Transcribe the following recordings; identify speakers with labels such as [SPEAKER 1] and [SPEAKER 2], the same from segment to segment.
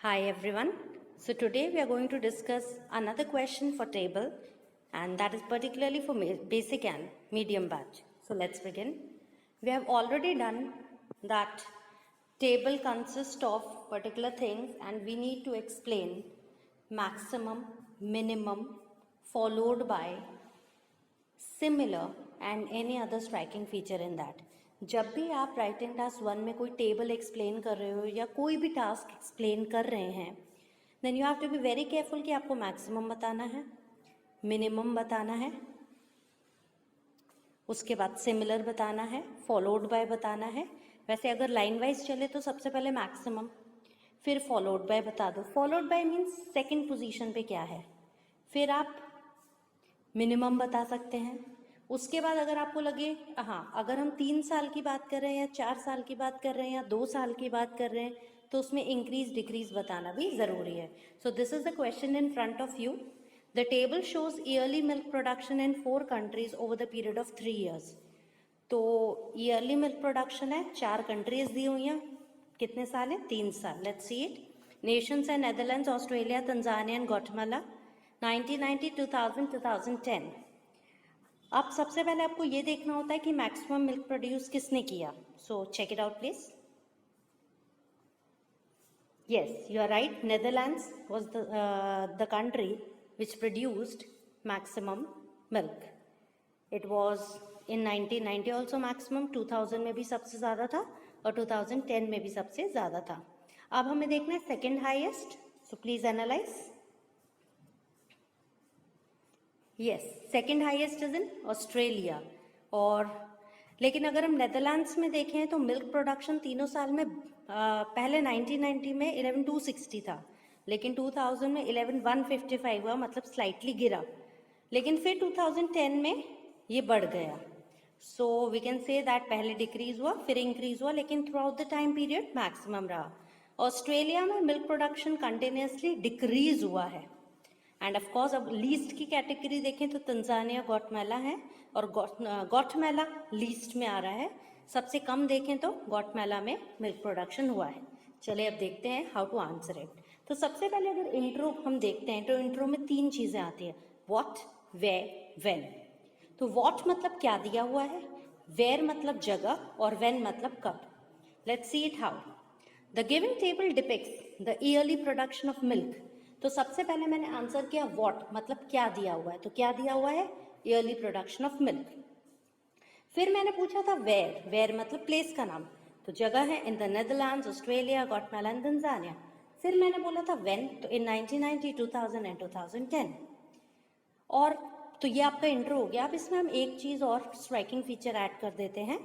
[SPEAKER 1] Hi everyone. So today we are going to discuss another question for table, and that is particularly for basic and medium batch. So let's begin. We have already done that table consists of particular things and we need to explain maximum, minimum followed by similar and any other striking feature in that. जब भी आप writing task 1 में कोई table explain कर रहे हो या कोई भी टास्क एक्सप्लेन कर रहे हैं, then you have to be very careful कि आपको मैक्सिमम बताना है, मिनिमम बताना है, उसके बाद सिमिलर बताना है, फॉलोड बाय बताना है. वैसे अगर लाइन वाइज चले तो सबसे पहले मैक्सिमम, फिर फॉलोड बाय बता दो. Followed by means second position पे क्या है, फिर आप मिनिमम बता सकते हैं. उसके बाद अगर आपको लगे अगर हम 3 साल की बात कर रहे हैं या 4 साल की बात कर रहे हैं या 2 साल की बात कर रहे हैं तो उसमें इंक्रीज डिक्रीज बताना भी ज़रूरी है. So this is the question in front of you. The table shows yearly milk production in 4 countries over the period of 3 years. तो ईयरली मिल्क प्रोडक्शन है, 4 कंट्रीज दी हुई हैं. कितने साल है? 3 साल. Let's see it. नेशंस है Netherlands, Australia, Tanzania and Guatemala. 1990, 2000, 2010. अब सबसे पहले आपको ये देखना होता है कि मैक्सिमम मिल्क प्रोड्यूस किसने किया. So check it out please. Yes, you are right. Netherlands was the country which produced maximum milk. It was in 1990 also maximum, 2000 में भी सबसे ज़्यादा था और 2010 में भी सबसे ज़्यादा था. अब हमें देखना है second highest. So please analyse. Yes, second highest is in Australia. और लेकिन अगर हम नेदरलैंड्स में देखें तो मिल्क प्रोडक्शन तीनों साल में पहले 1990 में 11,260 था, लेकिन 2000 में 11,155 हुआ, मतलब स्लाइटली गिरा. लेकिन फिर 2010 में ये बढ़ गया. So we can say that पहले डिक्रीज हुआ फिर इंक्रीज हुआ, लेकिन throughout the time period maximum रहा. ऑस्ट्रेलिया में मिल्क प्रोडक्शन कंटिन्यूसली डिक्रीज हुआ है. एंड ऑफ कोर्स अब लीस्ट की कैटेगरी देखें तो तंजानिया, ग्वाटेमाला है, और ग्वाटेमाला लीस्ट में आ रहा है. सबसे कम देखें तो ग्वाटेमाला में मिल्क प्रोडक्शन हुआ है. चलिए अब देखते हैं हाउ टू आंसर इट. तो सबसे पहले अगर इंट्रो हम देखते हैं तो इंट्रो में 3 चीज़ें आती हैं, व्हाट, वेयर, व्हेन. तो व्हाट मतलब क्या दिया हुआ है, वेयर मतलब जगह, और व्हेन मतलब कब. Let's see it how. The given table depicts the yearly production of milk. तो सबसे पहले मैंने आंसर किया व्हाट मतलब क्या दिया हुआ है. तो क्या दिया हुआ है, ईयरली प्रोडक्शन ऑफ मिल्क. फिर मैंने पूछा था वेयर. वेयर मतलब प्लेस का नाम, तो जगह है in the Netherlands, Australia, Guatemala and Tanzania. फिर मैंने बोला था व्हेन, तो इन 1990, 2000 एंड 2010. और तो ये आपका इंट्रो हो गया. अब इसमें हम एक चीज़ और स्ट्राइकिंग फीचर ऐड कर देते हैं.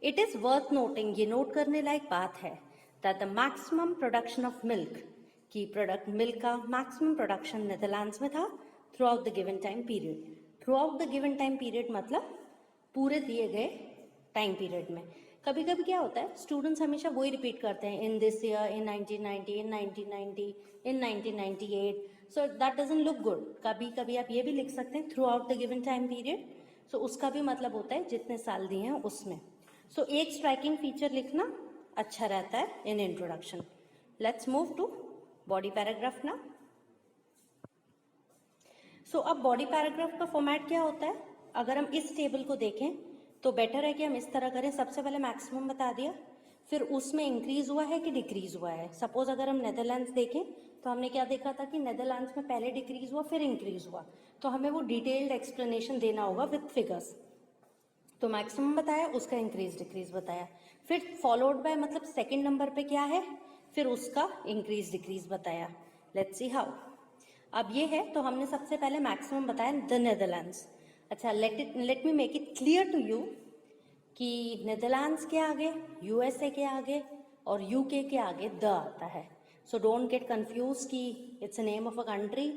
[SPEAKER 1] इट इज़ वर्थ नोटिंग, ये नोट करने लायक बात है, that the maximum production of milk की मिल्क का मैक्सिमम प्रोडक्शन नेदरलैंड्स में था throughout the given time period. Through out the given time period मतलब पूरे दिए गए टाइम पीरियड में. कभी कभी क्या होता है, स्टूडेंट्स हमेशा वही रिपीट करते हैं, in this year, in 1990, in 1990, in 1998. So that doesn't look good. कभी कभी आप ये भी लिख सकते हैं throughout the given time period. So उसका भी मतलब होता है जितने साल दिए हैं उसमें. सो एक स्ट्राइकिंग फीचर लिखना अच्छा रहता है in introduction. Let's move to body paragraph ना. सो अब बॉडी पैराग्राफ का फॉर्मेट क्या होता है, अगर हम इस टेबल को देखें तो बेटर है कि हम इस तरह करें. सबसे पहले मैक्सिमम बता दिया, फिर उसमें इंक्रीज हुआ है कि डिक्रीज हुआ है. सपोज अगर हम नेदरलैंड्स देखें तो हमने क्या देखा था कि नेदरलैंड्स में पहले डिक्रीज हुआ फिर इंक्रीज हुआ, तो हमें वो डिटेल्ड एक्सप्लेनेशन देना होगा विथ फिगर्स. तो मैक्सिमम बताया, उसका इंक्रीज डिक्रीज बताया, फिर फॉलोड बाय मतलब सेकेंड नंबर पे क्या है, फिर उसका इंक्रीज डिक्रीज बताया. Let's see how. अब ये है तो हमने सबसे पहले मैक्सिमम बताया द नेदरलैंड्स. अच्छा, let me make it clear to you कि नेदरलैंड्स के आगे, यूएसए के आगे और यूके के आगे द आता है. सो डोंट गेट कंफ्यूज कि it's a name of a country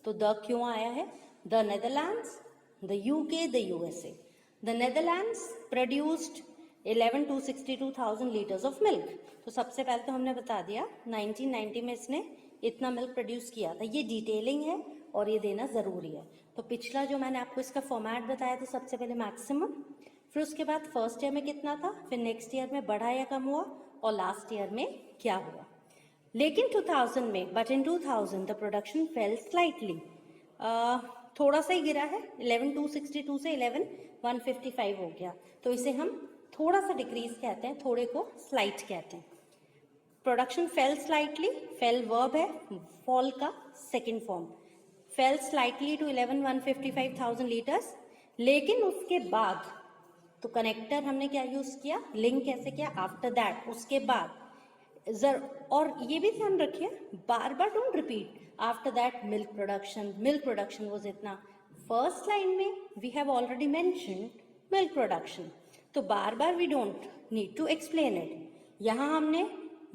[SPEAKER 1] तो द क्यों आया है. The Netherlands, the UK, the USA. The Netherlands produced 11,262,000 litres of milk. तो सबसे पहले तो हमने बता दिया 1990 में इसने इतना मिल्क प्रोड्यूस किया था. ये डिटेलिंग है और ये देना ज़रूरी है. तो पिछला जो मैंने आपको इसका फॉर्मेट बताया था, सबसे पहले मैक्सिमम, फिर उसके बाद फर्स्ट ईयर में कितना था, फिर नेक्स्ट ईयर में बढ़ा या कम हुआ, और लास्ट ईयर में क्या हुआ. लेकिन 2000 में, but in 2000 the production fell slightly, थोड़ा सा ही गिरा है, 11,262 से 11,155 हो गया, तो इसे हम थोड़ा सा डिक्रीज कहते हैं, थोड़े को स्लाइट कहते हैं। Production fell slightly, fell verb है, फॉल का second form, fell slightly to 11,155,000 litres. लेकिन उसके बाद तो कनेक्टर हमने क्या यूज किया, लिंक कैसे किया, आफ्टर दैट, उसके बाद और ये भी ध्यान रखिए बार बार don't repeat, after that milk production was इतना। फर्स्ट लाइन में we have already mentioned milk production, तो बार बार we don't need to explain it. यहाँ हमने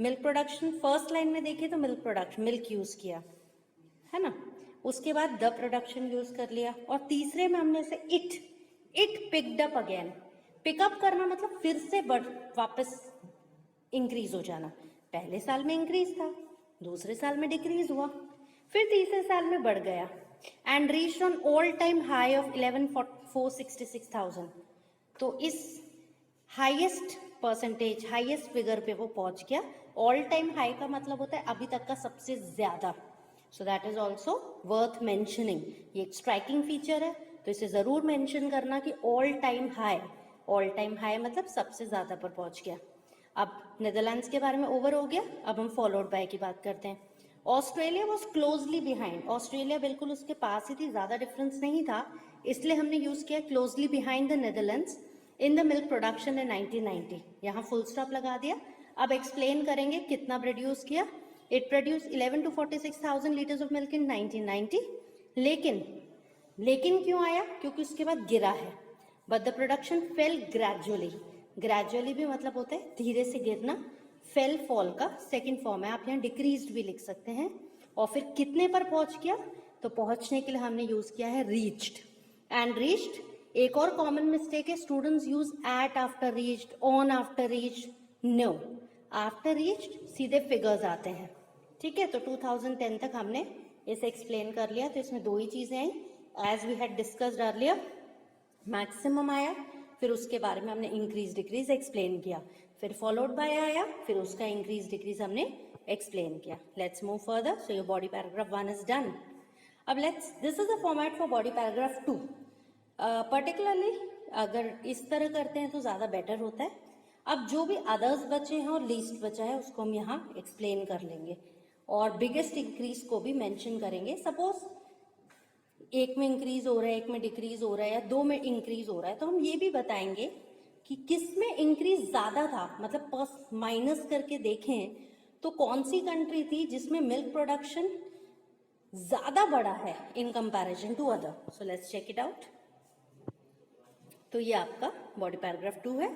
[SPEAKER 1] मिल्क प्रोडक्शन फर्स्ट लाइन में देखे तो मिल्क यूज किया है ना, उसके बाद द प्रोडक्शन यूज कर लिया, और तीसरे में हमने से it picked up again. Pickup करना मतलब फिर से वापस इंक्रीज हो जाना। पहले साल में इंक्रीज था, दूसरे साल में डिक्रीज हुआ, फिर तीसरे साल में बढ़ गया, and reached on all time high of 11,466,000। तो इस हाईएस्ट परसेंटेज, हाईएस्ट फिगर पे वो पहुंच गया। ऑल टाइम हाई का मतलब होता है अभी तक का सबसे ज्यादा, so that is also worth mentioning. ये एक स्ट्राइकिंग फीचर है, तो इसे जरूर मेंशन करना कि ऑल टाइम हाई मतलब सबसे ज्यादा पर पहुंच गया। अब नेदरलैंड्स के बारे में ओवर हो गया, अब हम फॉलोड बाय की बात करते हैं। Australia was closely behind, Australia बिल्कुल उसके पास ही थी, ज्यादा डिफरेंस नहीं था, इसलिए हमने यूज किया closely behind the Netherlands in the milk production इन 1990। यहाँ फुल स्टॉप लगा दिया। अब एक्सप्लेन करेंगे कितना प्रोड्यूस किया। It produce 11 to 46,000 litres of milk in 1990। लेकिन क्यों आया, क्योंकि उसके बाद गिरा है। But the production fail gradually भी मतलब होता है धीरे से गिरना, फेल फॉल का सेकंड फॉर्म है, आप यहाँ डिक्रीज्ड भी लिख सकते हैं। और फिर कितने पर पहुंच गया, तो पहुंचने के लिए हमने यूज किया है रीच्ड एंड रीच्ड। एक और कॉमन मिस्टेक है, students use at after reached, on after reached, no, after reached सीधे फिगर्स आते हैं, ठीक है। तो 2010 तक हमने इसे एक्सप्लेन कर लिया। तो इसमें दो ही चीजें आई, as we had discussed earlier, maximum आया, फिर उसके बारे में हमने इंक्रीज डिक्रीज एक्सप्लेन किया, फिर फॉलोड बाय आया, फिर उसका इंक्रीज डिक्रीज हमने एक्सप्लेन किया। Let's move further. So your body paragraph 1 is done. अब this is the format for body paragraph 2। Particularly अगर इस तरह करते हैं तो ज्यादा बेटर होता है। अब जो भी अदर्स बचे हैं और लीस्ट बचा है उसको हम यहाँ एक्सप्लेन कर लेंगे, और बिगेस्ट इंक्रीज को भी मेंशन करेंगे। सपोज एक में इंक्रीज हो रहा है, एक में डिक्रीज हो रहा है, या दो में इंक्रीज हो रहा है, तो हम ये भी बताएंगे कि किस में इंक्रीज ज्यादा था, मतलब प्लस माइनस करके देखें तो कौन सी कंट्री थी जिसमें मिल्क प्रोडक्शन ज्यादा बड़ा है in comparison to other. So let's check it out. तो ये आपका बॉडी पैराग्राफ 2 है।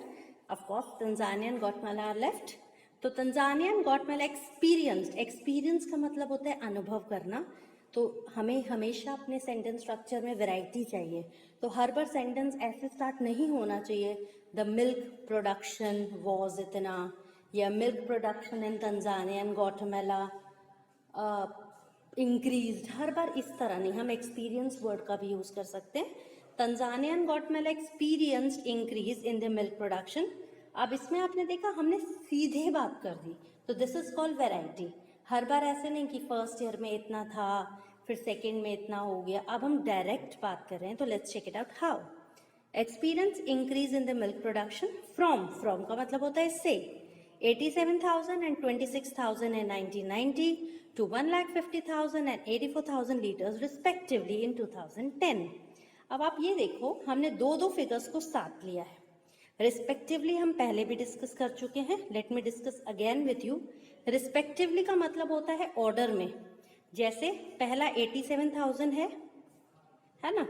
[SPEAKER 1] Of course Tanzania and Guatemala are left. तो तंजानिया एंड ग्वाटेमाला एक्सपीरियंस का मतलब होता है अनुभव करना। तो हमें हमेशा अपने सेंटेंस स्ट्रक्चर में वैरायटी चाहिए, तो हर बार सेंटेंस ऐसे स्टार्ट नहीं होना चाहिए, द मिल्क प्रोडक्शन वॉज इतना, या milk production in Tanzania and Guatemala increased. हर बार इस तरह नहीं, हम एक्सपीरियंस वर्ड का भी यूज कर सकते हैं। Tanzania and Guatemala experienced increase in the milk production. अब इसमें आपने देखा हमने सीधे बात कर दी, तो दिस इज कॉल्ड वैरायटी। हर बार ऐसे नहीं कि फर्स्ट ईयर में इतना था, फिर सेकेंड में इतना हो गया। अब हम डायरेक्ट बात कर रहे हैं, तो let's check it out how. Experience increase in the milk production from का मतलब होता है से 87,000 and 26,000 in 1990 to 1,50,000 and 84,000 liters respectively in 2010. अब आप ये देखो, हमने दो फिगर्स को साथ लिया है। रिस्पेक्टिवली हम पहले भी डिस्कस कर चुके हैं, let me discuss again with you. Respectively का मतलब होता है ऑर्डर में, जैसे पहला 87,000 है ना,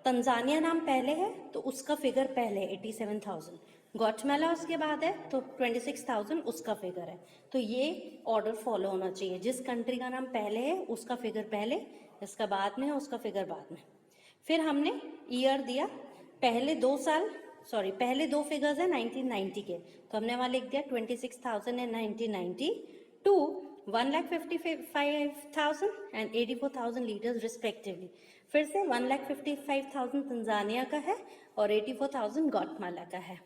[SPEAKER 1] तंजानिया नाम पहले है तो उसका फिगर पहले 87,000, ग्वाटेमाला उसके बाद है तो 26,000 उसका फिगर है। तो ये ऑर्डर फॉलो होना चाहिए, जिस कंट्री का नाम पहले है उसका फिगर पहले, इसका बाद में है उसका फिगर बाद में। फिर हमने ईयर दिया, पहले दो फिगर्स है 1990 के, तो हमने वहां लिख दिया 26,000 in 1990 to 1,55,000 and 84,000 litres respectively. फिर से 1,55,000 तंजानिया का है और 84,000 ग्वाटेमाला का है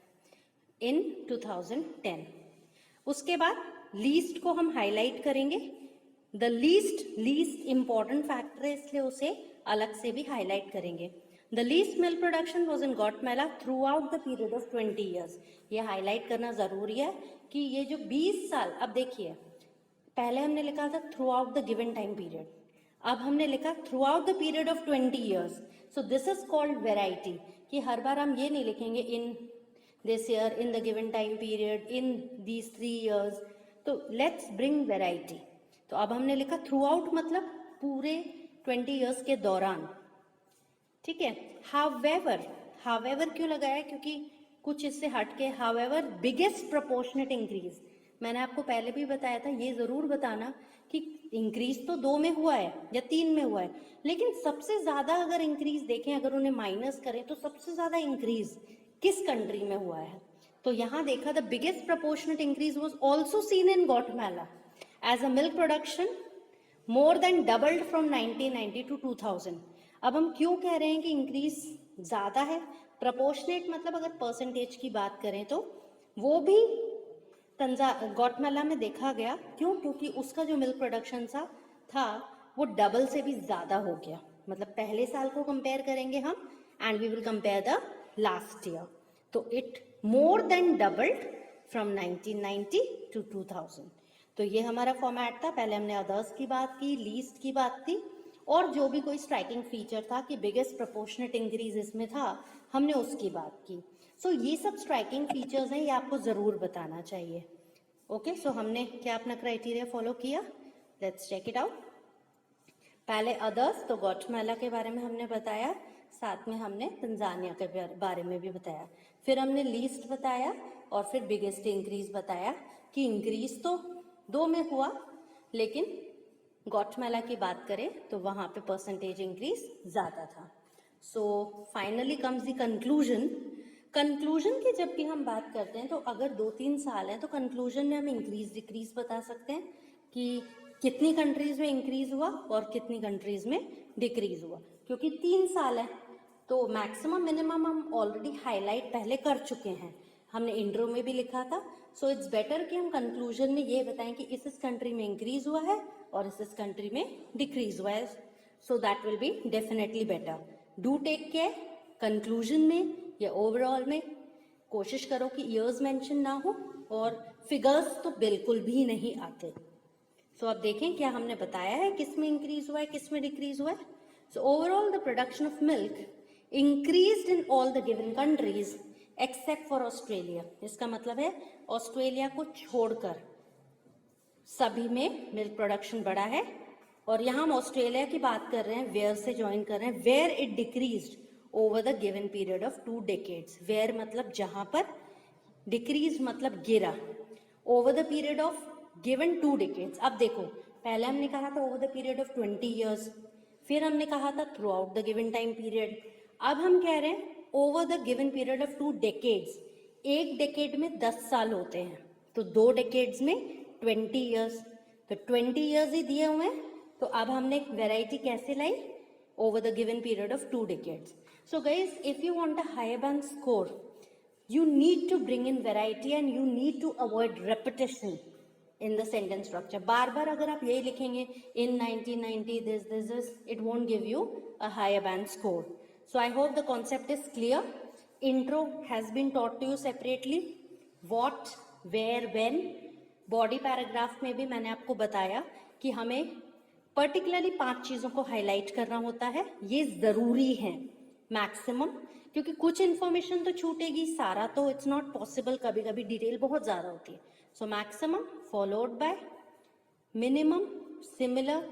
[SPEAKER 1] इन 2010। उसके बाद लीस्ट को हम हाईलाइट करेंगे, द लीस्ट इंपॉर्टेंट फैक्टर है इसलिए उसे अलग से भी हाईलाइट करेंगे। The least milk production was in Guatemala throughout the period of 20 years. ये हाईलाइट करना जरूरी है कि ये जो 20 साल, अब देखिए पहले हमने लिखा था throughout the given time period, अब हमने लिखा through out the period of 20 years. So this is called variety, कि हर बार हम ये नहीं लिखेंगे इन this year, in the given time period, in these 3 years. तो लेट्स ब्रिंग वेराइटी। तो अब हमने लिखा थ्रू आउट मतलब पूरे 20 ईयर्स के दौरान, ठीक है। हावेवर क्यों लगाया, क्योंकि कुछ इससे हट के हावेवर बिगेस्ट प्रोपोर्शनेट इंक्रीज, मैंने आपको पहले भी बताया था, ये जरूर बताना कि इंक्रीज तो 2 में हुआ है या 3 में हुआ है, लेकिन सबसे ज्यादा अगर इंक्रीज देखें, अगर उन्हें माइनस करें तो सबसे ज्यादा इंक्रीज किस कंट्री में हुआ है। तो यहाँ देखा the biggest proportionate increase was also seen in Guatemala as a milk production more than doubled from 1990 to 2000। अब हम क्यों कह रहे हैं कि इंक्रीज ज्यादा है, प्रोपोर्शनेट मतलब अगर परसेंटेज की बात करें तो वो भी गौटमेला में देखा गया। क्यों? क्योंकि उसका जो मिल्क प्रोडक्शन था वो डबल से भी ज्यादा हो गया। मतलब पहले साल को कंपेयर करेंगे हम and we will compare the last year, तो it more than doubled from 1990 to 2000। तो ये हमारा फॉर्मेट था। पहले हमने अदर्स की बात की, लीस्ट की बात थी, और जो भी कोई स्ट्राइकिंग फीचर था कि बिगेस्ट प्रोपोर्शनेट इंक्रीज इसमें था, हमने उसकी बात की। सो ये सब स्ट्राइकिंग फीचर्स हैं, ये आपको जरूर बताना चाहिए। ओके, सो हमने क्या अपना क्राइटेरिया फॉलो किया, लेट्स चेक इट आउट। पहले अदर्स, तो गौटमेला के बारे में हमने बताया, साथ में हमने तंजानिया के बारे में भी बताया, फिर हमने लीस्ट बताया और फिर बिगेस्ट इंक्रीज बताया कि इंक्रीज तो 2 में हुआ, लेकिन गौटमेला की बात करें तो वहां पे परसेंटेज इंक्रीज ज्यादा था। So finally comes the conclusion. Conclusion की जब भी हम बात करते हैं तो अगर 2-3 साल हैं तो कंक्लूजन में हम इंक्रीज डिक्रीज बता सकते हैं कि कितनी कंट्रीज में इंक्रीज हुआ और कितनी कंट्रीज में डिक्रीज हुआ। क्योंकि 3 साल है तो मैक्सिमम मिनिमम हम ऑलरेडी हाईलाइट पहले कर चुके हैं, हमने इंट्रो में भी लिखा था। सो इट्स बेटर कि हम कंक्लूजन में ये बताएं कि इस कंट्री में इंक्रीज हुआ है और इस कंट्री में डिक्रीज हुआ है। So that will be definitely better. Do take care, conclusion में या ओवरऑल में कोशिश करो कि ईयर्स मेंशन ना हो और फिगर्स तो बिल्कुल भी नहीं आते। सो अब देखें क्या हमने बताया है, किस में इंक्रीज हुआ है, किस में डिक्रीज हुआ है। So overall the production of milk increased in all the given countries except for Australia. इसका मतलब है ऑस्ट्रेलिया को छोड़कर सभी में मिल्क प्रोडक्शन बढ़ा है। और यहाँ हम ऑस्ट्रेलिया की बात कर रहे हैं, वेयर से ज्वाइन कर रहे हैं, where it decreased over the given period of 2 decades. Where मतलब जहां पर, डिक्रीज मतलब गिरा, over the period of given 2 decades. अब देखो पहले हमने कहा था over the period of 20 years, फिर हमने कहा था throughout the given time period, अब हम कह रहे हैं over the given period of 2 decades. एक डेकेड में 10 साल होते हैं, तो 2 डेकेड्स में 20 ईयर्स, तो 20 ईयर्स ही दिए हुए हैं। तो अब हमने वेराइटी कैसे लाई, over the given period of 2 decades. So guys, if you want a higher band score, you need to bring in variety and you need to avoid repetition in the sentence structure. बार बार अगर आप यही लिखेंगे in 1990 this, it won't give you a higher band score. So I hope the concept is clear. Intro has been taught to you separately. What, where, when. Body paragraph में भी मैंने आपको बताया कि हमें पर्टिकुलरली 5 चीजों को हाईलाइट करना होता है, ये जरूरी है मैक्सिमम, क्योंकि कुछ इन्फॉर्मेशन तो छूटेगी, सारा तो इट्स नॉट पॉसिबल, कभी कभी डिटेल बहुत ज्यादा होती है। So maximum followed by minimum, similar,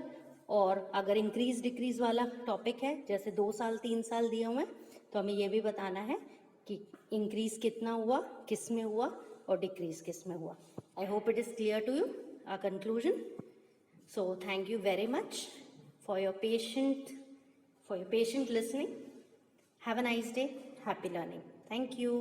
[SPEAKER 1] और अगर इंक्रीज डिक्रीज वाला टॉपिक है जैसे 2 साल 3 साल दिए हुए हैं तो हमें ये भी बताना है कि इंक्रीज कितना हुआ, किस में हुआ, और डिक्रीज किस में हुआ। I hope it is clear to you our conclusion. So thank you very much for your patient listening. Have a nice day. Happy learning. Thank you.